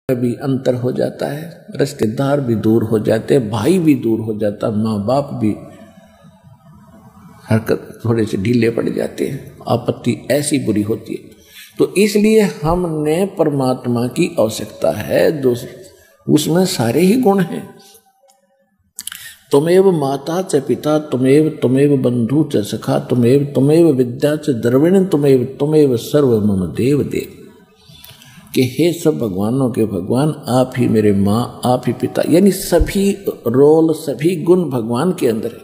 भी अंतर हो जाता है, रिश्तेदार भी दूर हो जाते, भाई भी दूर हो जाता, माँ बाप भी हरकत थोड़े से ढीले पड़ जाते हैं, आपत्ति ऐसी बुरी होती है। तो इसलिए हमने परमात्मा की आवश्यकता है, उसमें सारे ही गुण हैं। तुमेव माता च पिता तुमेव बंधु च सखा तुमेव विद्या च द्रविण तुमेव सर्व मम देव देव। कि हे सब भगवानों के भगवान, आप ही मेरे माँ, आप ही पिता, यानी सभी रोल सभी गुण भगवान के अंदर है।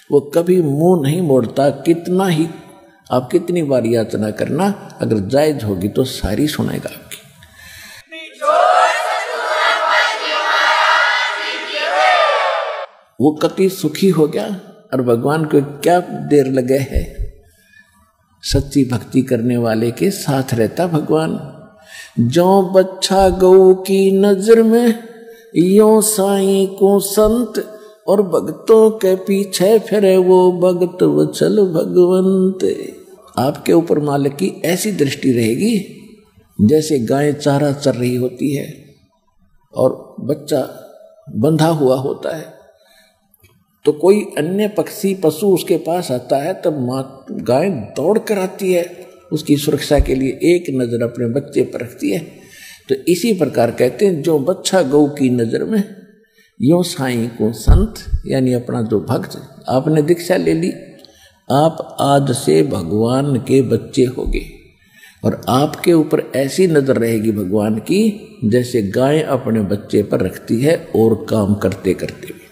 वो कभी मुंह नहीं मोड़ता, कितना ही आप कितनी बार याचना करना, अगर जायज होगी तो सारी सुनाएगा आपकी। वो कति सुखी हो गया और भगवान को क्या देर लगे है। सच्ची भक्ति करने वाले के साथ रहता भगवान। जो बच्चा गौ की नजर में यो साईं को संत, और भक्तों के पीछे फिरे वो भगत वत्सल भगवंत। आपके ऊपर मालिक की ऐसी दृष्टि रहेगी जैसे गाय चारा चर रही होती है और बच्चा बंधा हुआ होता है, तो कोई अन्य पक्षी पशु उसके पास आता है तब माँ गाय दौड़ कर आती है उसकी सुरक्षा के लिए, एक नज़र अपने बच्चे पर रखती है। तो इसी प्रकार कहते हैं जो बच्चा गौ की नज़र में यो साईं को संत, यानी अपना जो भक्त, आपने दीक्षा ले ली, आप आज से भगवान के बच्चे होगे और आपके ऊपर ऐसी नज़र रहेगी भगवान की जैसे गाय अपने बच्चे पर रखती है और काम करते करते।